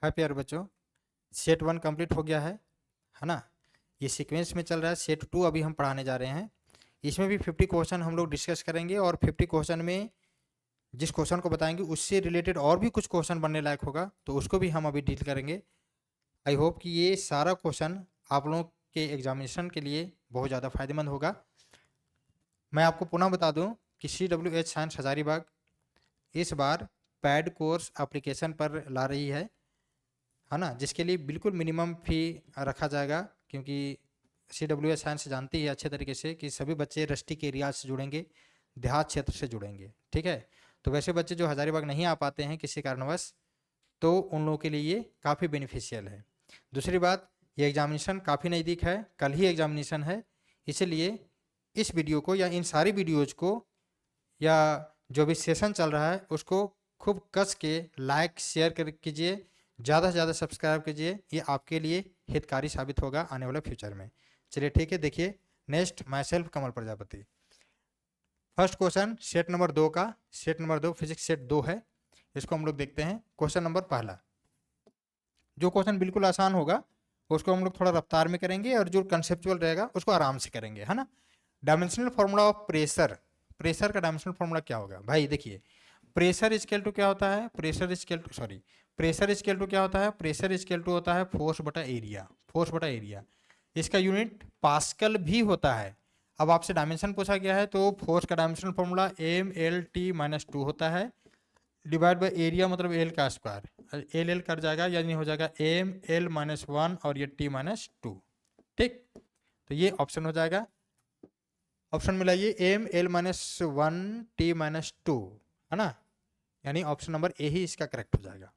हाय प्यारे बच्चों, set 1 complete हो गया है ना। ये सीक्वेंस में चल रहा है। सेट 2 अभी हम पढ़ाने जा रहे हैं। इसमें भी 50 क्वेश्चन हम लोग डिस्कस करेंगे और 50 क्वेश्चन में जिस क्वेश्चन को बताएंगे उससे रिलेटेड और भी कुछ क्वेश्चन बनने लायक होगा, तो उसको भी हम अभी डील करेंगे। आई होप कि ये सारा क्वेश्चन आप लोगों के एग्जामिनेशन के लिए बहुत ज़्यादा फायदेमंद होगा। मैं आपको पुनः बता दूं कि CWH साइंस हजारीबाग इस बार पैड कोर्स एप्लीकेशन पर ला रही है ना, जिसके लिए बिल्कुल मिनिमम फ़ी रखा जाएगा, क्योंकि CWH साइंस जानती है अच्छे तरीके से कि सभी बच्चे रस्टिक एरियाज से जुड़ेंगे, देहात क्षेत्र से जुड़ेंगे। ठीक है, तो वैसे बच्चे जो हजारीबाग नहीं आ पाते हैं किसी कारणवश, तो उन लोगों के लिए ये काफ़ी बेनिफिशियल है। दूसरी बात, ये एग्जामिनेशन काफ़ी नज़दीक है, कल ही एग्जामिनेशन है, इसलिए इस वीडियो को या इन सारी वीडियोज़ को या जो भी सेशन चल रहा है उसको खूब कस के लाइक शेयर कर कीजिए, ज़्यादा से ज़्यादा सब्सक्राइब कीजिए। ये आपके लिए हितकारी साबित होगा आने वाले फ्यूचर में। चलिए ठीक है, देखिए next my self Kamal Prajapati. First question set number 2 का, सेट नंबर 2 फिजिक्स सेट 2 है। इसको हम लोग देखते हैं। क्वेश्चन नंबर पहला, जो क्वेश्चन बिल्कुल आसान होगा उसको हम लोग थोड़ा रफ्तार में करेंगे और जो कंसेप्चुअल रहेगा उसको आराम से करेंगे, है ना। Dimensional formula of pressure, pressure का डायमेंशनल फॉर्मूला क्या होगा भाई? देखिए, प्रेशर स्केल टू क्या होता है? Pressure scale two pressure scale two क्या होता है? प्रेशर स्केल टू होता है फोर्स बटा एरिया, फोर्स बटा एरिया। इसका यूनिट पास्कल भी होता है। अब आपसे डायमेंशन पूछा गया है तो फोर्स का डायमेंशनल फॉर्मूला ML_T-2 होता है, डिवाइड बाय एरिया मतलब एल का स्क्वायर, एल एल कट जाएगा, यानी हो जाएगा ML-1 और ये T-2। ठीक, तो ये ऑप्शन हो जाएगा। ऑप्शन मिलाइए, ML-1 T-2, है ना, यानी ऑप्शन नंबर ए ही इसका करेक्ट हो जाएगा।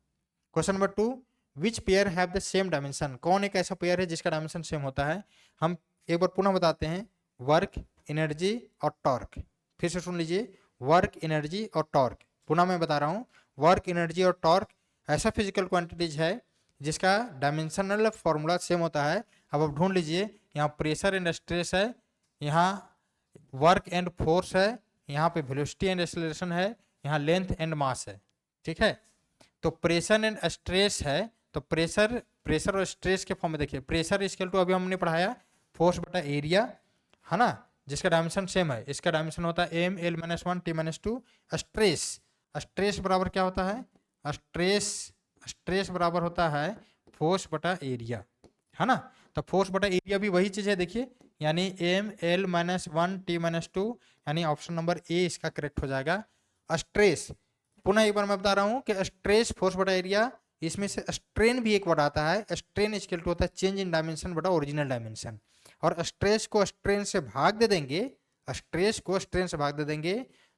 Question number 2, which pair have the same dimension? कौन एक ऐसा पेयर है जिसका डायमेंशन सेम होता है? हम एक बार पुनः बताते हैं, वर्क, एनर्जी और टॉर्क। फिर से सुन लीजिए, वर्क, एनर्जी और टॉर्क। पुनः मैं बता रहा हूँ, वर्क, एनर्जी और टॉर्क ऐसा फिजिकल क्वांटिटीज है जिसका डायमेंशनल फॉर्मूला सेम होता है। अब आप ढूंढ लीजिए, यहाँ प्रेशर एंड स्ट्रेस है, यहाँ वर्क एंड फोर्स है, यहाँ पे वेलोसिटी एंड एक्सेलरेशन है, यहाँ लेंथ एंड मास है। ठीक है, तो प्रेशर एंड स्ट्रेस है, तो प्रेशर और स्ट्रेस के फॉर्म में देखिए, प्रेशर इक्वल टू अभी हमने पढ़ाया फोर्स बटा एरिया, है ना, जिसका डायमेंशन सेम है। इसका डायमेंशन होता है ML-1 T-2। स्ट्रेस, स्ट्रेस बराबर क्या होता है? स्ट्रेस, स्ट्रेस बराबर होता है फोर्स बटा एरिया, है ना। तो फोर्स बटा एरिया भी वही चीज है, देखिए, यानी ML-1 T-2, यानी ऑप्शन नंबर ए इसका करेक्ट हो जाएगा। स्ट्रेस, पुनः एक बार मैं बता रहा हूं कि स्ट्रेस फोर्स बटा एरिया, इसमें से स्ट्रेन भी एक वर्ड आता है। स्ट्रेन इक्वल टू होता है चेंज इन डायमेंशन बटा ओरिजिनल डायमेंशन, और स्ट्रेस को स्ट्रेन से भाग दे देंगे, स्ट्रेस को स्ट्रेन से भाग दे देंगे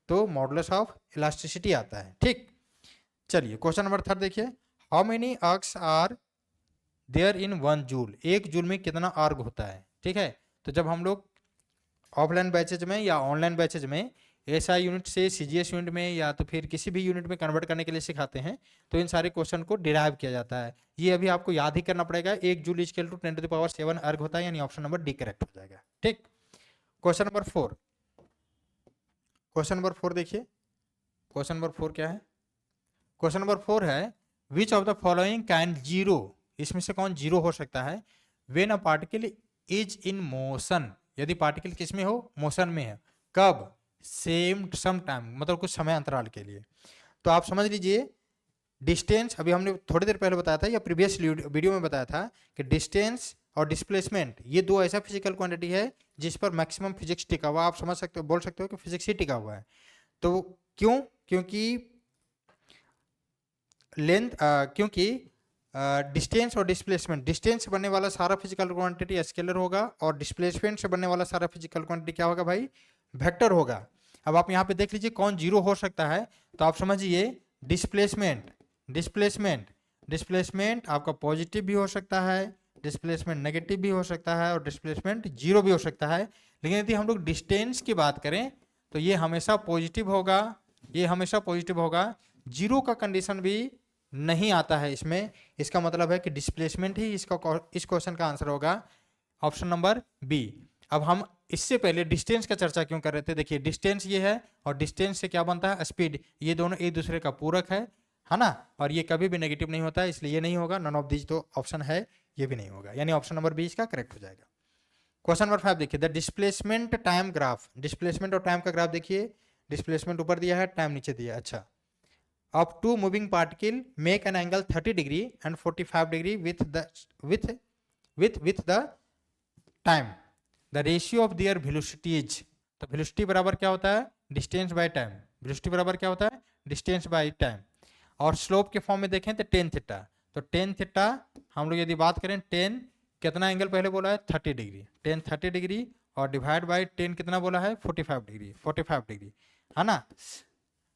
तो मॉडुलस ऑफ इलास्टिसिटी आता है। ठीक, चलिए क्वेश्चन नंबर 3 देखिए, how many ergs are there in 1 joule? 1 joule में कितना आर्ग होता है? ठीक है, तो जब हम लोग ऑफलाइन बैचेज में या ऑनलाइन बैचेज में SI यूनिट से CGS यूनिट में या तो फिर किसी भी यूनिट में कन्वर्ट करने के लिए सिखाते हैं, तो इन सारे क्वेश्चन को डिराइव किया जाता है। ये अभी आपको याद ही करना पड़ेगा। 1 जूल इक्वल टू 10⁻7 अर्ग होता है, यानी ऑप्शन नंबर डी करेक्ट हो जाएगा। ठीक, क्वेश्चन नंबर 4, क्वेश्चन नंबर 4 देखिए, क्वेश्चन नंबर 4 क्या है? क्वेश्चन नंबर 4 है, which of the following can zero, इसमें से कौन जीरो हो सकता है? When a particle is in motion, यदि पार्टिकल किस में हो? मोशन में है। कब? सेम सम टाइम, मतलब कुछ समय अंतराल के लिए। तो आप समझ लीजिए, डिस्टेंस अभी हमने थोड़ी देर पहले बताया था या प्रीवियस वीडियो में बताया था कि डिस्टेंस और डिस्प्लेसमेंट ये दो ऐसा फिजिकल क्वांटिटी है जिस पर मैक्सिमम फिजिक्स टिका हुआ। आप समझ सकते हो, बोल सकते हो कि फिजिक्स ही टिका हुआ है। तो क्यों? क्योंकि लेंथ, क्योंकि डिस्टेंस और डिस्प्लेसमेंट, डिस्टेंस से बनने वाला सारा फिजिकल क्वांटिटी स्केलर होगा और डिस्प्लेसमेंट से बनने वाला सारा फिजिकल क्वांटिटी क्या होगा भाई? वेक्टर होगा। अब आप यहाँ पे देख लीजिए कौन जीरो हो सकता है, तो आप समझिए डिस्प्लेसमेंट, डिस्प्लेसमेंट, डिस्प्लेसमेंट आपका पॉजिटिव भी हो सकता है, डिस्प्लेसमेंट नेगेटिव भी हो सकता है और डिस्प्लेसमेंट जीरो भी हो सकता है। लेकिन यदि हम लोग डिस्टेंस की बात करें तो ये हमेशा पॉजिटिव होगा, ये हमेशा पॉजिटिव होगा। जीरो का कंडीशन भी नहीं आता है इसमें। इसका मतलब है कि डिस्प्लेसमेंट ही इसका, इस क्वेश्चन का आंसर होगा, ऑप्शन नंबर बी। अब हम इससे पहले डिस्टेंस का चर्चा क्यों कर रहे थे? देखिए डिस्टेंस ये है और डिस्टेंस से क्या बनता है? स्पीड। ये दोनों एक दूसरे का पूरक है। है ना, और ये कभी भी नेगेटिव नहीं होता है, इसलिए ये नहीं होगा। नन ऑफ दीज तो ऑप्शन है, ये भी नहीं होगा, यानी ऑप्शन नंबर बी इसका करेक्ट हो जाएगा। क्वेश्चन नंबर 5 देखिए, the displacement time graph, displacement और टाइम का ग्राफ देखिए, डिस्प्लेसमेंट ऊपर दिया है, टाइम नीचे दिया है। अच्छा, of two moving particle make an angle 30 degree and 45 degree with the time, the ratio of their velocities, तो वेलोसिटी बराबर क्या होता है, डिस्टेंस बाय टाइम, वेलोसिटी बराबर क्या होता है, डिस्टेंस बाय टाइम। और स्लोप के फॉर्म में देखें तो टेन थीटा, तो टेन थीटा हम लोग यदि बात करें, टेन कितना एंगल पहले बोला है, 30 डिग्री, टेन 30 डिग्री और डिवाइड बाय टेन कितना बोला है, 45 डिग्री, 45 डिग्री, है ना।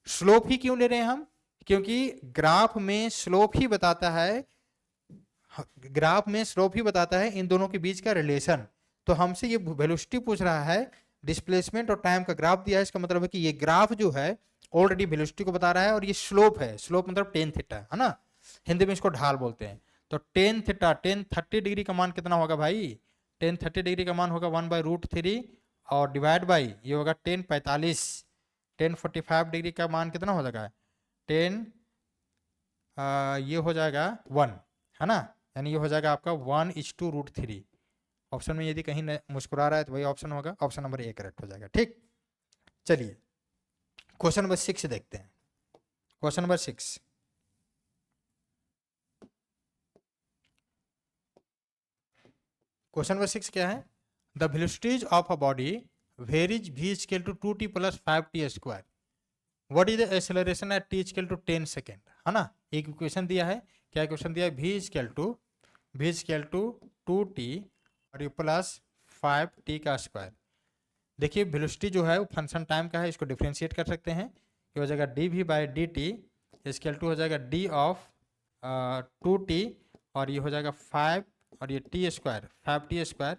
स्लोप ही क्यों ले रहे हैं हम, क्योंकि ग्राफ में स्लोप ही बताता है, ग्राफ में स्लोप ही बताता है इन दोनों के बीच का रिलेशन। तो हमसे ये वेलोसिटी पूछ रहा है, डिस्प्लेसमेंट और टाइम का ग्राफ दिया है, इसका मतलब है कि ये ग्राफ जो है ऑलरेडी वेलोसिटी को बता रहा है, और ये स्लोप है, स्लोप मतलब टेन थीटा, है ना, हिंदी में इसको ढाल बोलते हैं। तो टेन थीटा, टेन 30 डिग्री का मान कितना होगा भाई, टेन 30 डिग्री का मान होगा 1/√3 और डिवाइड बाई ये होगा टेन 45, टेन 45 डिग्री का मान कितना हो जाएगा, टेन ये हो जाएगा 1, है ना, यानी ये हो जाएगा आपका 1:√3। ऑप्शन में यदि कहीं मुस्कुरा रहा है तो वही ऑप्शन होगा, ऑप्शन नंबर ए करेक्ट हो जाएगा। ठीक, चलिए क्वेश्चन नंबर 6 देखते हैं। क्वेश्चन नंबर 6, क्वेश्चन नंबर 6 क्या है, the velocities of a body varies v equal to 2t + 5t square, what is the acceleration at t equal to 10 second, है ना। एक इक्वेशन दिया है, क्या इक्वेशन दिया है, v इक्वल टू 2t और ये प्लस 5t का स्क्वायर। देखिए वेलोसिटी जो है वो फंक्शन टाइम का है, इसको डिफ्रेंशिएट कर सकते हैं, ये हो जाएगा dv/dt इक्वल टू हो जाएगा d ऑफ 2t और ये हो जाएगा 5 और ये t स्क्वायर 5t स्क्वायर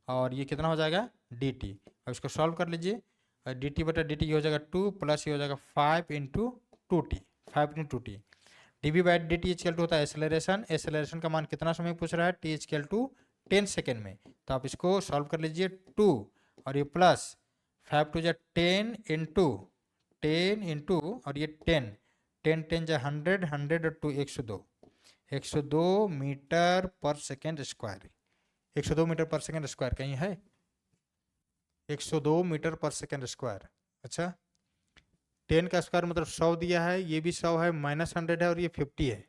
और ये कितना हो जाएगा dt। अब इसको सॉल्व कर लीजिए, dt/dt ये हो जाएगा 2 प्लस ये हो जाएगा 5 × 2t, 5 × 2t। dv/dt equal to होता है एक्सेलरेशन, एक्सेलरेशन का मान कितना समय पूछ रहा है, t इक्वल टू 10 सेकेंड में। तो आप इसको सॉल्व कर लीजिए, 2 और ये प्लस 5 × 10 इंटू और ये 10 10 × 100 100 और 2 102 metre per second square, 102 metre per second square कहीं है, 102 मीटर पर सेकेंड स्क्वायर। अच्छा, 10 का स्क्वायर मतलब 100 दिया है, ये भी 100 है, -100 है और ये 50 है।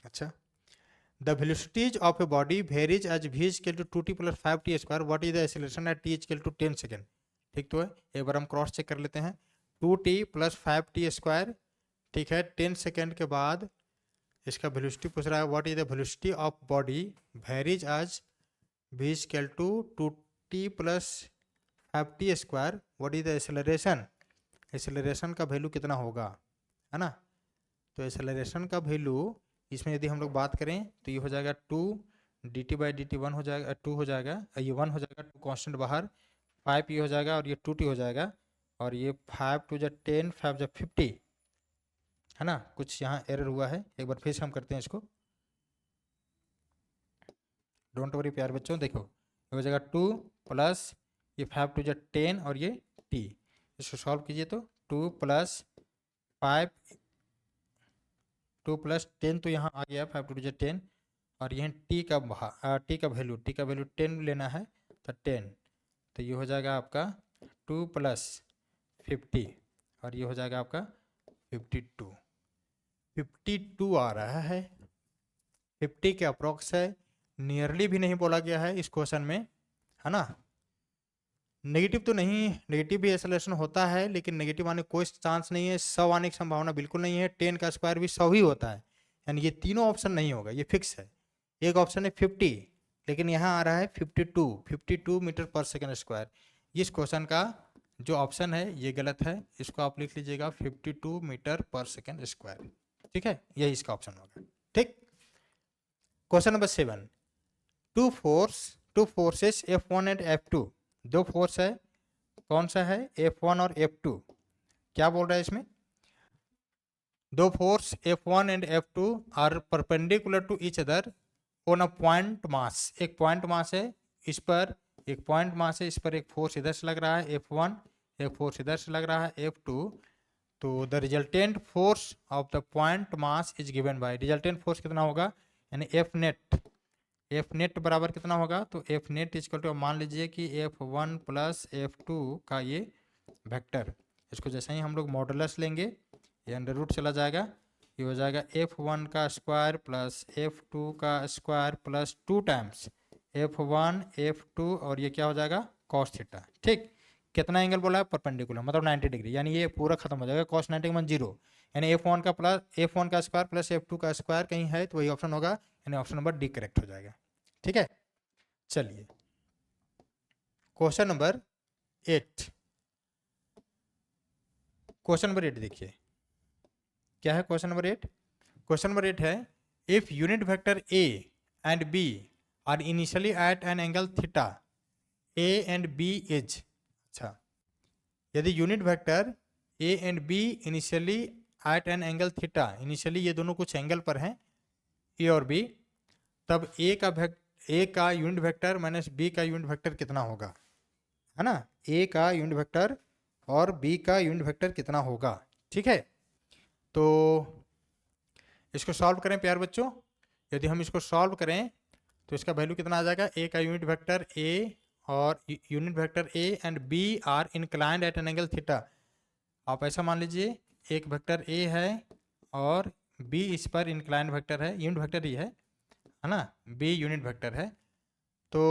अच्छा, the velocities of a body varies as v equal to 2t + 5t square, what is the acceleration at t equal to 10 second. ठीक तो है, एक बार हम क्रॉस चेक कर लेते हैं, 2t + 5t स्क्वायर, ठीक है, 10 सेकेंड के बाद इसका वेलोसिटी पूछ रहा है, what is the velocity of body varies as v equal to 2t + 5t square, what is the acceleration, acceleration का वैल्यू कितना होगा, है ना। तो एक्सेलरेशन का वैल्यू इसमें यदि हम लोग बात करें तो ये हो जाएगा 2 dt/dt 1 हो जाएगा, 2 हो जाएगा, ये 1 हो जाएगा, 2 कॉन्स्टेंट बाहर, 5 ये हो जाएगा और ये 2t हो जाएगा और ये 5 × 10 5 × 50, है ना। कुछ यहाँ एरर हुआ है, एक बार फिर से हम करते हैं इसको, डोंट वरी प्यार बच्चों। देखो ये हो जाएगा 2 प्लस ये 5 × 10 और ये t, इसको सॉल्व कीजिए तो 2 + 5 2 + 10 तो यहाँ आ गया 5 × 10 और यह t का वैल्यू 10 लेना है तो 10, तो ये हो जाएगा आपका 2 + 50 और ये हो जाएगा आपका 52 आ रहा है, 50 के अप्रोक्स है, नियरली भी नहीं बोला गया है इस क्वेश्चन में, है ना। नेगेटिव तो नहीं, नेगेटिव भी एक्सेलरेशन होता है लेकिन नेगेटिव आने कोई चांस नहीं है, 100 आने की संभावना बिल्कुल नहीं है, 10 का स्क्वायर भी 100 ही होता है, यानी ये तीनों ऑप्शन नहीं होगा, ये फिक्स है। एक ऑप्शन है 50 लेकिन यहाँ आ रहा है 52 मीटर पर सेकेंड स्क्वायर। इस क्वेश्चन का जो ऑप्शन है ये गलत है, इसको आप लिख लीजिएगा 52 मीटर पर सेकेंड स्क्वायर, ठीक है, यही इसका ऑप्शन होगा। ठीक, question number 7, two forces F1 and F2, दो फोर्स है, कौन सा है, F1 और F2। क्या बोल रहा है इसमें, दो force F1 and F2 are perpendicular to each other on a point mass, एक पॉइंट मास है, इस पर एक पॉइंट मास है, इस पर एक फोर्स इधर से लग रहा है F1, एक फोर्स इधर से लग रहा है F2, तो the resultant force of the point mass is given bye, resultant force कितना होगा, यानी एफ नेट, एफ नेट बराबर कितना होगा, तो एफ नेट इजकल टू, मान लीजिए कि F1 प्लस F2 का ये वेक्टर, इसको जैसे ही हम लोग मॉडुलस लेंगे ये अंडर रूट चला जाएगा, ये हो जाएगा F1 का स्क्वायर प्लस F2 का square plus 2 times F1 F2 और ये क्या हो जाएगा कॉस थीटा। ठीक, कितना एंगल बोला है, परपेंडिकुलर मतलब 90 डिग्री, यानी ये पूरा खत्म हो जाएगा, कॉस 90 मान 0, यानी F1 का प्लस F1 का स्क्वायर प्लस F2 का स्क्वायर कहीं है तो वही ऑप्शन होगा, यानी ऑप्शन नंबर डी करेक्ट हो जाएगा। ठीक है, चलिए क्वेश्चन नंबर 8, क्वेश्चन नंबर 8 देखिए क्या है। क्वेश्चन नंबर 8, क्वेश्चन नंबर 8 है if unit vector A and B are initially at an angle theta A and B is, अच्छा यदि unit vector A and B initially at an angle theta, initially ये दोनों कुछ angle पर हैं ए और B, तब ए का यूनिट वेक्टर माइनस बी का यूनिट वेक्टर कितना होगा, है ना, ए का यूनिट वेक्टर और बी का यूनिट वेक्टर कितना होगा। ठीक है, तो इसको सॉल्व करें प्यार बच्चों, यदि हम इसको सॉल्व करें तो इसका वैल्यू कितना आ जाएगा, ए का यूनिट वेक्टर ए और unit vector A and B are inclined at an angle theta. आप ऐसा मान लीजिए एक वेक्टर ए है और बी इस पर इंक्लाइंड वेक्टर है, यूनिट वेक्टर ही है ना, बी यूनिट वेक्टर है। तो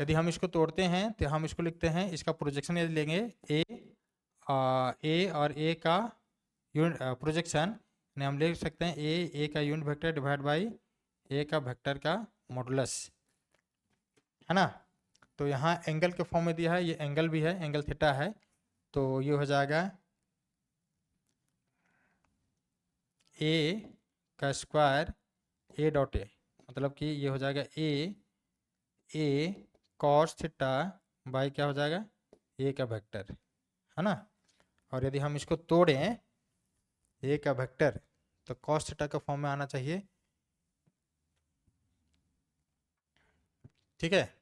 यदि हम इसको तोड़ते हैं तो हम इसको लिखते हैं, इसका प्रोजेक्शन यदि लेंगे ए और ए का यूनिट प्रोजेक्शन, हम लिख सकते हैं ए का यूनिट वेक्टर डिवाइड बाई ए का वेक्टर का मॉडुलस, है ना। तो यहाँ एंगल के फॉर्म में दिया है, ये एंगल भी है, एंगल थीटा है, तो ये हो जाएगा ए का स्क्वायर ए डॉट ए, मतलब कि ये हो जाएगा ए कॉस थीटा बाई क्या हो जाएगा ए का वेक्टर, है ना। और यदि हम इसको तोड़ें ए का वेक्टर तो कॉस थीटा का फॉर्म में आना चाहिए। ठीक है,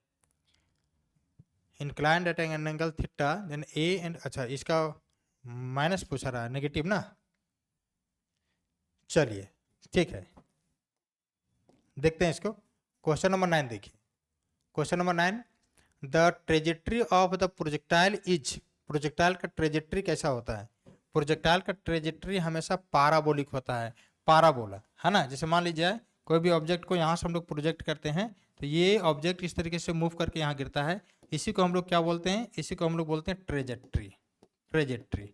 inclined at an angle theta then A and, अच्छा इसका माइनस पूछा रहा है, नेगेटिव ना। चलिए ठीक है, देखते हैं इसको। क्वेश्चन नंबर 9 देखिए, question number 9, the trajectory of the projectile is, projectile का ट्रेजेक्ट्री कैसा होता है, प्रोजेक्टाइल का ट्रेजेक्ट्री हमेशा पाराबोलिक होता है, पाराबोला, है ना। जैसे मान लीजिए कोई भी ऑब्जेक्ट को यहाँ से हम लोग प्रोजेक्ट करते हैं तो ये ऑब्जेक्ट इस तरीके से मूव करके यहाँ गिरता है, इसी को हम लोग क्या बोलते हैं, इसी को हम लोग बोलते हैं ट्रेजेक्ट्री, ट्रेजेक्ट्री।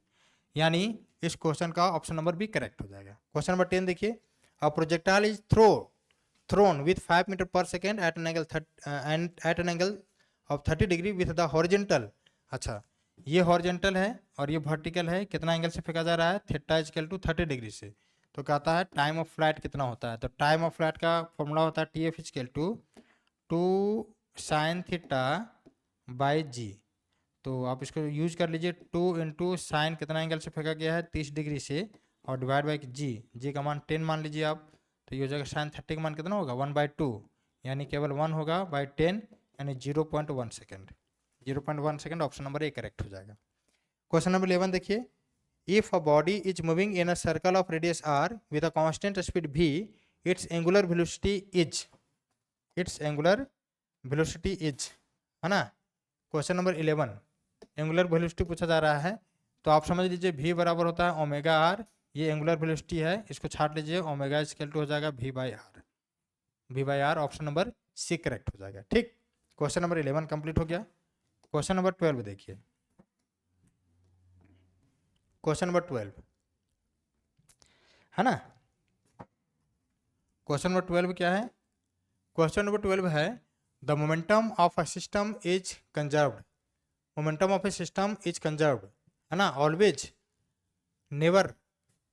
यानी इस क्वेश्चन का ऑप्शन नंबर भी करेक्ट हो जाएगा। क्वेश्चन नंबर 10 देखिए, a projectile is thrown with 5 metre per second at an angle of 30 degree with the horizontal, अच्छा ये हॉरिजेंटल है और ये वर्टिकल है, कितना एंगल से फेंका जा रहा है, थीटा इक्वल टू 30 डिग्री से। तो कहता है टाइम ऑफ फ्लाइट कितना होता है, तो टाइम ऑफ फ्लाइट का फॉर्मूला होता है T F equal to 2 sine theta by g. तो आप इसको यूज कर लीजिए, 2 इंटू साइन कितना एंगल से फेंका गया है 30 डिग्री से, और डिवाइड बाई जी का मान 10 मान लीजिए आप, तो ये हो जाएगा साइन 30 का मान कितना होगा 1/2, यानी केवल 1 होगा बाई 10, यानी 0.1 second, 0.1 second, option number A correct हो जाएगा। क्वेश्चन नंबर 11 देखिए, if a body is moving in a circle of radius R with a constant speed v, its angular velocity is, its angular velocity is, है ना। Question number 11 angular velocity पूछा जा रहा है, तो आप समझ लीजिए v बराबर होता है ओमेगा आर, ये एंगुलर वेलोसिटी है, इसको छाट लीजिए, ओमेगा इक्वल टू हो जाएगा v by R, option number C correct हो जाएगा। ठीक, क्वेश्चन नंबर 11 कंप्लीट हो गया। क्वेश्चन नंबर 12 देखिए, क्वेश्चन नंबर 12, है ना। क्वेश्चन नंबर 12 क्या है, क्वेश्चन नंबर 12 है the momentum of a system is conserved, momentum of a system is conserved, है ना, always, never,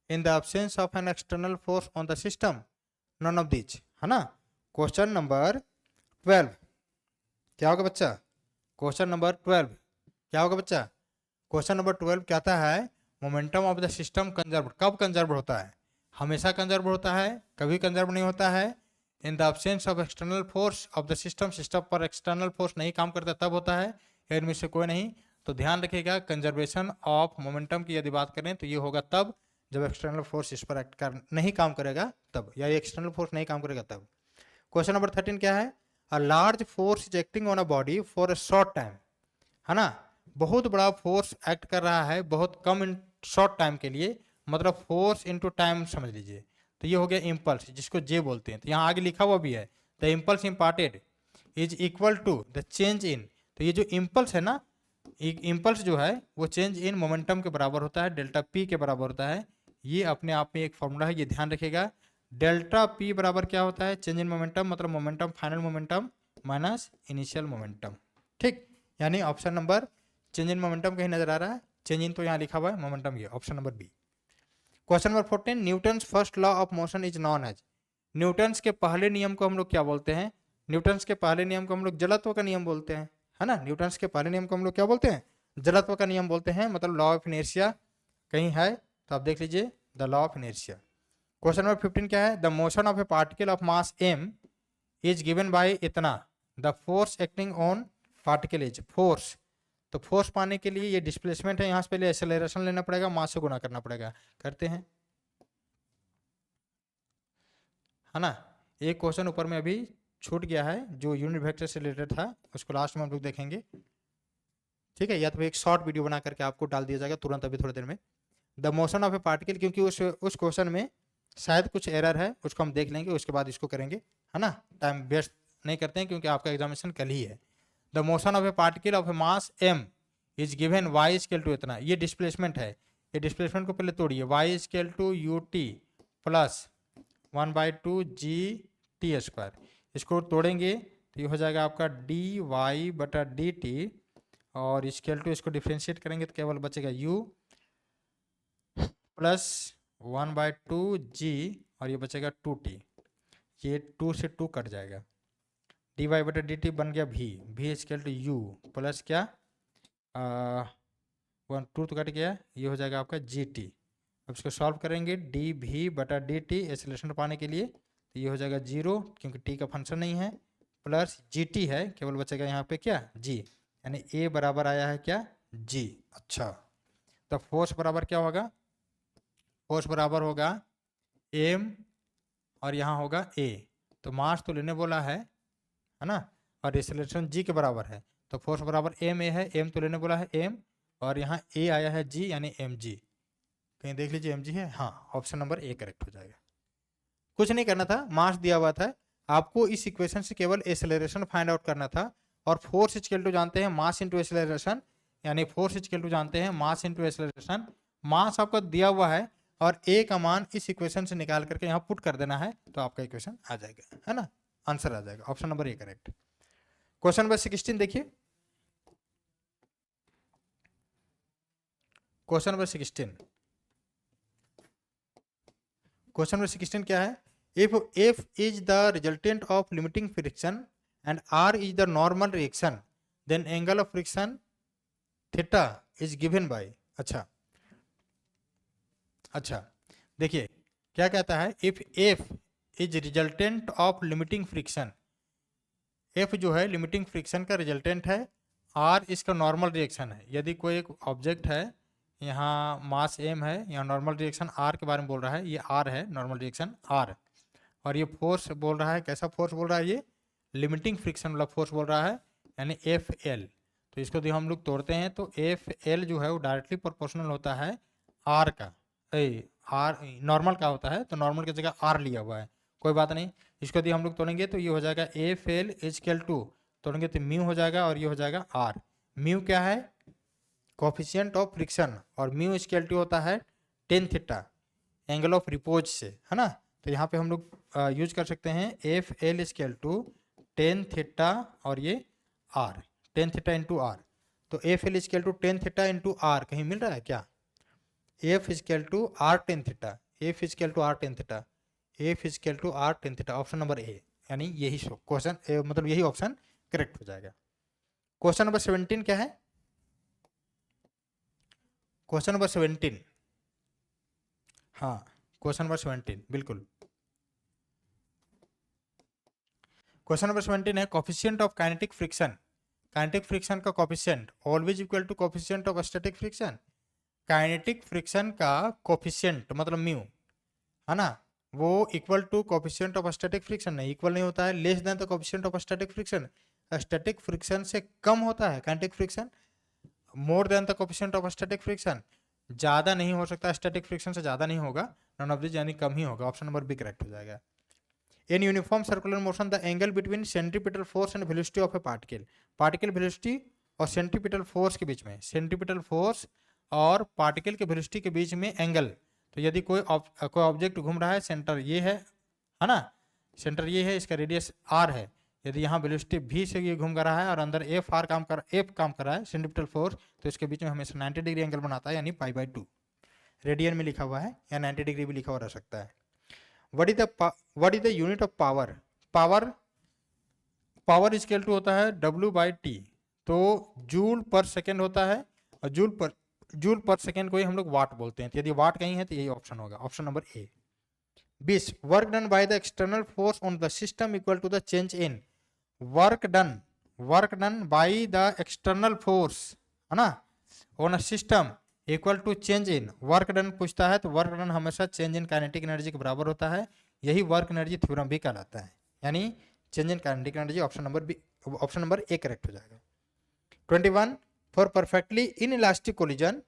in the absence of an external force on the system, none of this, है ना। Question number 12 क्या होगा बच्चा, question number 12 क्या होगा बच्चा, क्वेश्चन नंबर 12 कहता है momentum of the system conserve, कब कंजर्व होता है, हमेशा कंजर्व होता है, कभी कंजर्व नहीं होता है, इन the absence of external force of the system, system पर एक्सटर्नल फोर्स नहीं काम करता तब होता है, इनमें से कोई नहीं। तो ध्यान रखिएगा, कंजर्वेशन ऑफ मोमेंटम की यदि बात करें तो ये होगा तब जब एक्सटर्नल फोर्स इस पर एक्ट कर नहीं काम करेगा तब, या एक्सटर्नल फोर्स नहीं काम करेगा तब। क्वेश्चन नंबर 13 क्या है? A large force is acting on a body for a short time, है ना, बहुत बड़ा फोर्स एक्ट कर रहा है बहुत कम शॉर्ट टाइम के लिए, मतलब फोर्स इनटू टाइम समझ लीजिए। तो ये हो गया इम्पल्स, जिसको जे बोलते हैं। तो यहाँ आगे लिखा हुआ भी है, the impulse imparted is equal to the change in. तो ये जो इम्पल्स है ना, इम्पल्स जो है वो चेंज इन मोमेंटम के बराबर होता है, डेल्टा पी के बराबर होता है। ये अपने आप में एक फॉर्मूला है, ये ध्यान रखिएगा। डेल्टा पी बराबर क्या होता है? चेंज इन मोमेंटम, मतलब momentum final momentum minus initial momentum. ठीक, यानी option number, change in momentum कहीं नजर आ रहा है, चेंज इन तो यहाँ लिखा हुआ है, मोमेंटम ये, option number B. Question number 14, Newton's first law of motion is known as. Newton's के पहले नियम को हम लोग क्या बोलते हैं? न्यूटन्स के पहले नियम को हम लोग जड़त्व का नियम बोलते हैं, है ना। न्यूटन्स के पहले नियम को हम लोग क्या बोलते हैं? जड़त्व का नियम बोलते हैं, मतलब लॉ ऑफ इनर्शिया कहीं है तो आप देख लीजिए, the law of inertia. Question number 15 क्या है? The motion of a particle of mass m is given by इतना, the force acting on particle is force. तो फोर्स पाने के लिए ये डिस्प्लेसमेंट है, यहाँ से पहले एक्सेलरेशन लेना पड़ेगा, मास से गुना करना पड़ेगा, करते हैं, है ना। एक क्वेश्चन ऊपर में अभी छूट गया है जो यूनिट वेक्टर से रिलेटेड था, उसको लास्ट में हम लोग देखेंगे, ठीक है। या तो एक शॉर्ट वीडियो बना करके आपको डाल दिया जाएगा तुरंत अभी थोड़ी देर में। The motion of a particle, क्योंकि उस क्वेश्चन में शायद कुछ एरर है, उसको हम देख लेंगे, उसके बाद इसको करेंगे, है ना। टाइम वेस्ट नहीं करते हैं क्योंकि आपका एग्जामिनेशन कल ही है। The motion of a particle of a mass m is given y equal to इतना, ये डिस्प्लेसमेंट है। ये डिस्प्लेसमेंट को पहले तोड़िए, y equal to u t plus 1/2 g t square, इसको तोड़ेंगे तो ये हो जाएगा आपका डी वाई बटा डी टी, और स्केल टू इसको डिफ्रेंशिएट करेंगे तो केवल बचेगा u प्लस 1/2 जी, और ये बचेगा 2t, ये 2 से 2 कट जाएगा, डी वाई बटा डी टी बन गया v equal to u plus क्या 2 तो कट गया, ये हो जाएगा आपका जी टी। अब इसको सॉल्व करेंगे, डी भी बटा डी टी एक्सेलरेशन पाने के लिए, तो ये हो जाएगा 0 क्योंकि टी का फंक्शन नहीं है, प्लस जी टी है, केवल बचेगा यहाँ पे क्या जी, यानी ए बराबर आया है क्या जी। अच्छा, तो फोर्स बराबर क्या होगा? फोर्स बराबर होगा एम और यहाँ होगा ए, तो मास तो लेने बोला है ना, और एक्सेलरेशन जी के बराबर है, तो फोर्स बराबर एम ए है, एम तो लेने बोला है एम, और यहाँ ए आया है जी, यानी एम जी। कहीं देख लीजिए एम जी है, हाँ, ऑप्शन नंबर ए करेक्ट हो जाएगा। कुछ नहीं करना था, मास दिया हुआ था, आपको इस इक्वेशन से केवल एक्सेलरेशन फाइंड आउट करना था, और फोर्स इक्वल टू जानते हैं मास इंटू एक्सेलरेशन, यानी फोर्स इक्वल टू जानते हैं मास इंटू एक्सेलरेशन। मास आपको दिया हुआ है और ए का मान इस इक्वेशन से निकाल करके यहाँ पुट कर देना है, तो आपका इक्वेशन आ जाएगा, है ना, आंसर आ जाएगा, option number A correct. Question number 16 देखिए, क्वेश्चन नंबर 16, क्वेश्चन नंबर 16 क्या है? If F is the resultant of limiting friction and R is the normal reaction, then angle of friction theta is given by। अच्छा देखिए क्या कहता है, if F is resultant of limiting friction, F जो है limiting friction का resultant है, R इसका नॉर्मल रिएक्शन है। यदि कोई एक ऑब्जेक्ट है, यहाँ मास m है, यहाँ नॉर्मल रिएक्शन R के बारे में बोल रहा है, ये R है नॉर्मल रिएक्शन R, और ये फोर्स बोल रहा है, कैसा फोर्स बोल रहा है? ये लिमिटिंग फ्रिक्शन वाला फोर्स बोल रहा है, यानी एफ एल। तो इसको यदि हम लोग तोड़ते हैं तो एफ एल जो है वो डायरेक्टली प्रोपोर्शनल होता है आर का, आर नॉर्मल का होता है, तो नॉर्मल की जगह आर लिया हुआ है, कोई बात नहीं। इसको यदि हम लोग तोड़ेंगे तो ये हो जाएगा एफ एल इजकल टू, तोड़ेंगे तो म्यू हो जाएगा, और ये हो जाएगा आर। म्यू क्या है? कोफिशिएंट ऑफ फ्रिक्शन, और म्यू इजकल टू होता है tan theta angle of repose से, है ना। तो यहाँ पे हम लोग यूज कर सकते हैं F L scale to tan theta, और ये R tan theta into R. तो F L scale to tan theta into R कहीं मिल रहा है क्या? F scale to R tan theta, F scale to R tan theta, F scale to R tan theta, option number A, यानी यही question मतलब यही ऑप्शन करेक्ट हो जाएगा। क्वेश्चन नंबर 17 क्या है? क्वेश्चन नंबर 17, हाँ क्वेश्चन नंबर 17 बिल्कुल। क्वेश्चन नंबर 17 है coefficient of kinetic friction. Kinetic friction का coefficient always equal to coefficient of static friction. Kinetic friction का कोफिशिएंट मतलब म्यू, है ना, वो equal to coefficient of static friction नहीं, इक्वल नहीं होता है, less than the coefficient of static friction. Static friction से कम होता है kinetic friction, more than the coefficient of static friction, ज्यादा नहीं हो सकता, स्टैटिक फ्रिक्शन से ज्यादा नहीं होगा, नन ऑफ दिस यानी कम ही होगा, ऑप्शन नंबर बी करेक्ट हो जाएगा। In uniform circular motion the angle between centripetal force and velocity of a particle, particle velocity और सेंट्रीपिटल फोर्स के बीच में, सेंट्रीपिटल फोर्स और पार्टिकल के वेलोसिटी के बीच में एंगल, तो यदि कोई ऑब्जेक्ट घूम रहा है, सेंटर ये है ना, सेंटर ये है, इसका रेडियस आर है, यदि यहाँ वेलोसिटी v से ये घूम रहा है और अंदर एफ काम कर रहा है सेंट्रीपिटल फोर्स, तो इसके बीच में हमेशा 90 डिग्री एंगल बनाता है, यानी π/2 रेडियन में लिखा हुआ है, या 90 डिग्री भी लिखा हुआ रह सकता है। What is the unit of power? Power equal to होता है W/T, तो जूल पर सेकेंड होता है, और जूल पर सेकेंड को ही हम लोग वाट बोलते हैं, तो यदि वाट कहीं है तो यही ऑप्शन होगा, option number A. 20 work done by the external force on the system equal to the change in, work done by the external force, है ना, on a system equal to change in, work done पूछता है तो work done हमेशा change in kinetic energy के बराबर होता है, यही वर्क एनर्जी थ्योरम भी कहलाता है, यानी change in kinetic energy, option number A correct हो जाएगा। 21 for perfectly in elastic collision,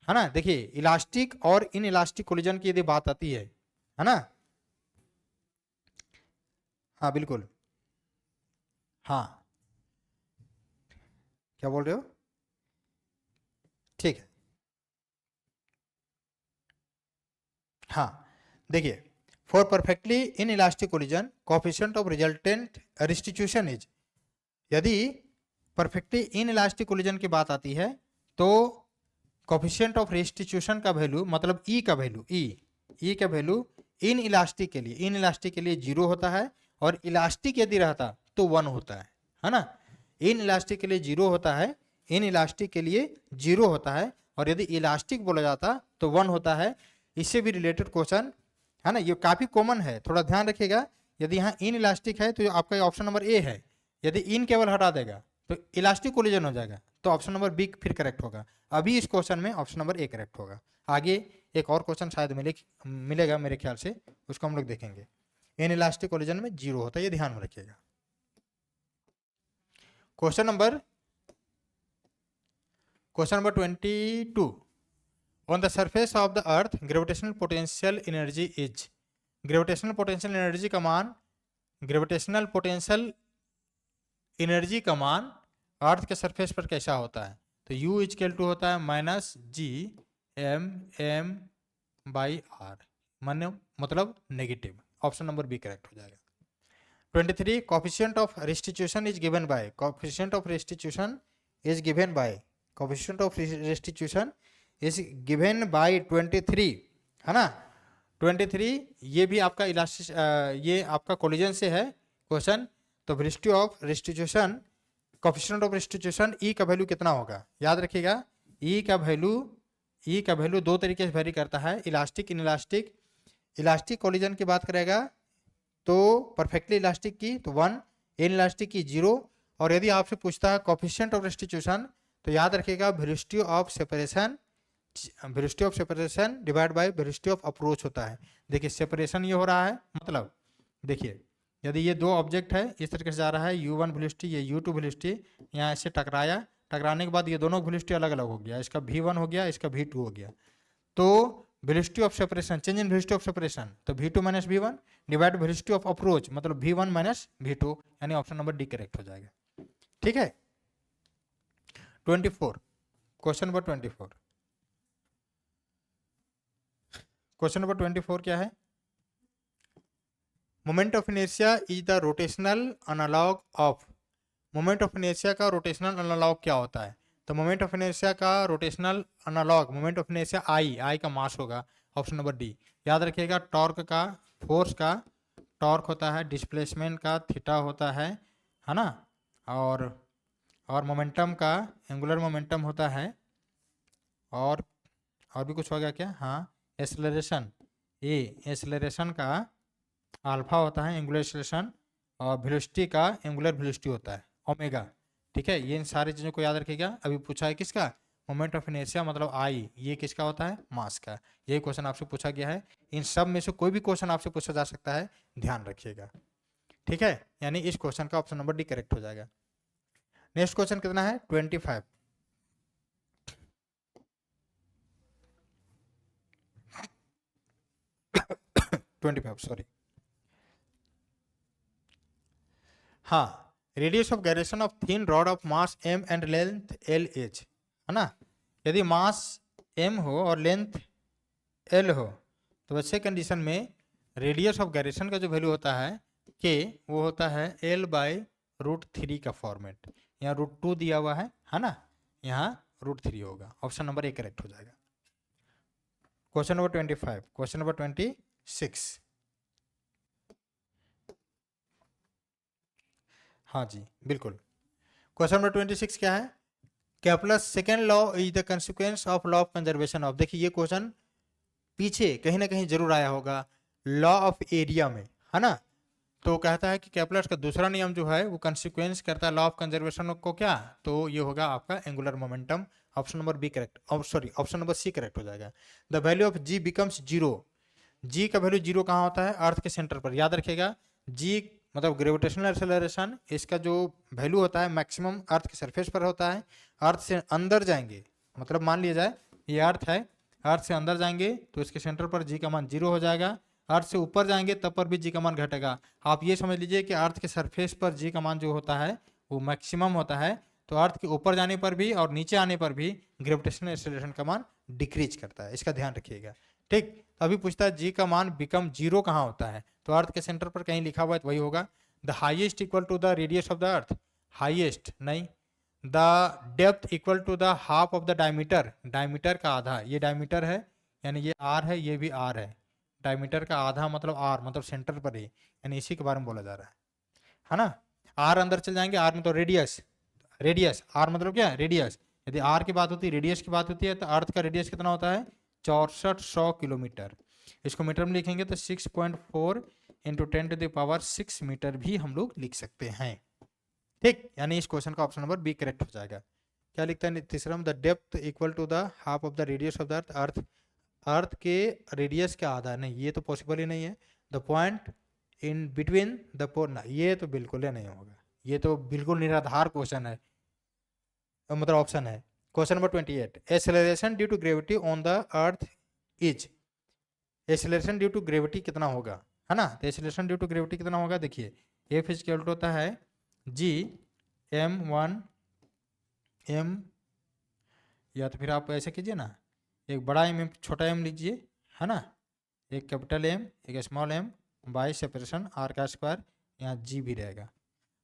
है ना, देखिए इलास्टिक और इन इलास्टिक कोलिजन की यदि बात आती है ना, हाँ बिल्कुल, हाँ क्या बोल रहे हो, ठीक है, हाँ देखिए for perfectly in elastic collision coefficient of resultant restitution is, यदि परफेक्टली इन इलास्टिक कोलिजन की बात आती है तो कोफिशिएंट ऑफ रिस्टिट्यूशन का वैल्यू मतलब ई का वैल्यू, ई का वैल्यू इन इलास्टिक के लिए 0 होता है, और इलास्टिक यदि रहता तो 1 होता है ना, इन इलास्टिक के लिए 0 होता है, इन इलास्टिक के लिए 0 होता है, और यदि इलास्टिक बोला जाता तो 1 होता है। इससे भी रिलेटेड क्वेश्चन है ना, ये काफी कॉमन है, थोड़ा ध्यान रखिएगा, यदि यहाँ इन इलास्टिक है तो आपका ऑप्शन नंबर ए है, यदि इन केवल हटा देगा तो इलास्टिक कोलिजन हो जाएगा, तो ऑप्शन नंबर बी फिर करेक्ट होगा। अभी इस क्वेश्चन में ऑप्शन नंबर ए करेक्ट होगा, आगे एक और क्वेश्चन शायद मिलेगा मेरे ख्याल से, उसको हम लोग देखेंगे। इन इलास्टिक कोलिजन में 0 होता है, ये ध्यान में रखिएगा। Question number 22 on the surface of the earth gravitational potential energy is, gravitational potential energy का मान, ग्रेविटेशनल पोटेंशियल एनर्जी का मान अर्थ के सरफेस पर कैसा होता है, तो U इक्वल टू होता है -G/m/r, मतलब negative, option number B correct हो जाएगा। 23 coefficient of restitution is given by, coefficient of restitution is given by, coefficient of restitution is given by 23, है ना, 23 ये भी आपका इलास्टिक, ये आपका कोलिजन से है क्वेश्चन, तो velocity of restitution, coefficient of restitution E का वैल्यू कितना होगा, याद रखिएगा ई का वैल्यू 2 तरीके से वेरी करता है, elastic in elastic, elastic collision की बात करेगा तो परफेक्टली इलास्टिक की तो 1, इन इलास्टिक की 0, और यदि आपसे पूछता है कोफिशिएंट ऑफ रेस्टिट्यूशन तो याद रखिएगा velocity of separation divide by velocity of approach होता है। देखिए सेपरेशन ये हो रहा है, मतलब देखिए यदि ये 2 ऑब्जेक्ट है, इस तरीके से जा रहा है, U1 वेलोसिटी, ये U2 वेलोसिटी, यहाँ ऐसे टकराने के बाद ये दोनों वेलोसिटी अलग अलग हो गया, इसका V1 हो गया, इसका V2 हो गया, तो velocity of separation, change in velocity of separation, तो V2 minus V1 divide velocity of approach मतलब V1 माइनस V2, यानी ऑप्शन नंबर डी करेक्ट हो जाएगा, ठीक है। 24 क्वेश्चन नंबर 24, क्वेश्चन नंबर 24 क्या है, moment of inertia is the rotational analog of, moment of inertia का रोटेशनल एनालॉग क्या होता है, तो मोमेंट ऑफ इनर्शिया का rotational analog, moment of inertia I का मास होगा, ऑप्शन नंबर डी। याद रखिएगा टॉर्क का, फोर्स का टॉर्क होता है, डिस्प्लेसमेंट का थीटा होता है ना, और मोमेंटम का एंगुलर मोमेंटम होता है, और भी कुछ हो गया क्या, हाँ एक्सेलरेशन, एक्सेलरेशन का अल्फा होता है एंगुलर एक्सेलरेशन, और वेलोसिटी का एंगुलर वेलोसिटी होता है ओमेगा, ठीक है, ये इन सारी चीज़ों को याद रखिएगा। अभी पूछा है किसका, मोमेंट ऑफ इनर्शिया मतलब आई, ये किसका होता है, मास का। ये क्वेश्चन आपसे पूछा गया है। इन सब में से कोई भी क्वेश्चन आपसे पूछा जा सकता है, ध्यान रखिएगा। ठीक है, यानी इस क्वेश्चन का ऑप्शन नंबर डी करेक्ट हो जाएगा। नेक्स्ट क्वेश्चन कितना है, 25। 25 सॉरी। हाँ, radius of gyration of thin rod of mass m and length LH, है ना। यदि मास m हो और लेंथ l हो तो वैसे कंडीशन में रेडियस ऑफ गायरेशन का जो वैल्यू होता है k, वो होता है L/√3 का फॉर्मेट। यहाँ √2 दिया हुआ है ना, यहाँ √3 होगा। ऑप्शन नंबर ए करेक्ट हो जाएगा। Question number 25। Question number 26। हाँ जी बिल्कुल। क्वेश्चन नंबर 26 क्या है, Kepler's second law is the consequence of law of conservation of. देखिए ये क्वेश्चन पीछे कहीं ना कहीं जरूर आया होगा, लॉ ऑफ एरिया में, है ना। तो कहता है कि केपलर्स का दूसरा नियम जो है वो कंसिक्वेंस करता है लॉ ऑफ कंजर्वेशन को, क्या, तो ये होगा आपका angular momentum. Option number B correct, sorry option number C correct हो जाएगा। The value of G becomes zero. G का वैल्यू जीरो कहाँ होता है, अर्थ के सेंटर पर। याद रखिएगा, जी मतलब ग्रेविटेशनल एक्सेलरेशन, इसका जो वैल्यू होता है मैक्सिमम अर्थ के सरफेस पर होता है। अर्थ से अंदर जाएंगे, मतलब मान लिया जाए ये अर्थ है, अर्थ से अंदर जाएंगे तो इसके सेंटर पर जी का मान जीरो हो जाएगा। अर्थ से ऊपर जाएंगे तब पर भी जी का मान घटेगा। आप ये समझ लीजिए कि अर्थ के सरफेस पर जी का मान जो होता है वो मैक्सिमम होता है, तो अर्थ के ऊपर जाने पर भी और नीचे आने पर भी ग्रेविटेशनल एक्सेलरेशन का मान डिक्रीज करता है। इसका ध्यान रखिएगा। ठीक, तो अभी पूछता है जी का मान बिकम जीरो कहाँ होता है, तो अर्थ के सेंटर पर कहीं लिखा हुआ है तो वही होगा। The highest equal to the radius of the earth, highest नहीं। The depth equal to the half of the diameter, diameter का आधा, ये डायमीटर है यानी ये आर है, ये भी आर है। डायमीटर का आधा मतलब आर, मतलब सेंटर पर ही, यानी इसी के बारे में बोला जा रहा है ना। आर अंदर चल जाएंगे, आर मतलब रेडियस, रेडियस आर मतलब क्या, रेडियस। यदि आर की बात होती है, रेडियस की बात होती है, तो अर्थ का रेडियस कितना होता है, 6400 किलोमीटर। इसको मीटर में लिखेंगे तो 6.4 इंटू 10⁻6 मीटर भी हम लोग लिख सकते हैं। ठीक, यानी इस क्वेश्चन का ऑप्शन नंबर बी करेक्ट हो जाएगा। क्या लिखता है तीसरा में, the depth equal to the half of the radius of the earth. Earth के रेडियस का आधा, नहीं ये तो पॉसिबल ही नहीं है। The point in between the pole, ना ये तो बिल्कुल ही नहीं होगा, ये तो बिल्कुल निराधार क्वेश्चन है, मतलब ऑप्शन है। Question number 28, acceleration due to gravity on the earth is. Acceleration due to gravity कितना होगा, है ना। तो एक्सेलरेशन ड्यू टू ग्रेविटी कितना होगा, देखिए एफ इज इक्वल टू होता है जी m1 m, या तो फिर आप ऐसे कीजिए ना, एक बड़ा एम छोटा एम लीजिए, है ना, एक कैपिटल एम एक small m by separation r का स्क्वायर, यहाँ जी भी रहेगा।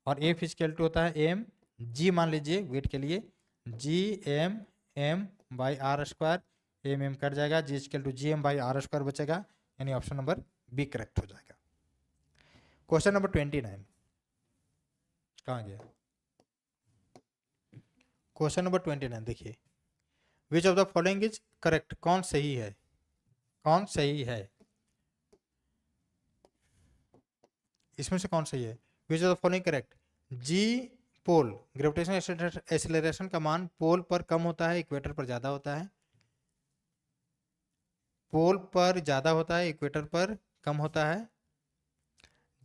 और एफ इक्वल टू होता है एम जी, मान लीजिए वेट के लिए, G M M by R square, M M cut जाएगा, G equal to G M by R square बचेगा, यानी ऑप्शन नंबर बी करेक्ट हो जाएगा। क्वेश्चन नंबर 29 कहाँ गया, क्वेश्चन नंबर 29 देखिए, विच of the following is correct, कौन सही है, कौन सही है, इसमें से कौन सही है। Which of the following correct, g pole gravitational acceleration का मान पोल पर कम होता है, इक्वेटर पर ज्यादा होता है। पोल पर ज्यादा होता है, इक्वेटर पर कम होता है।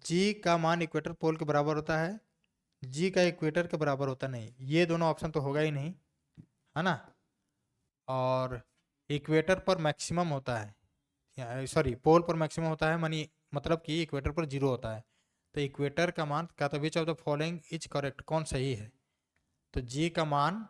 जी का मान इक्वेटर पोल के बराबर होता है, जी का इक्वेटर के बराबर होता नहीं। ये दोनों ऑप्शन तो होगा ही नहीं, है ना। और इक्वेटर पर मैक्सिमम होता है, सॉरी पोल पर मैक्सिमम होता है, मानी मतलब कि इक्वेटर पर जीरो होता है। तो इक्वेटर का मान क्या, तो विच of the following is correct, कौन सही है। तो जी का मान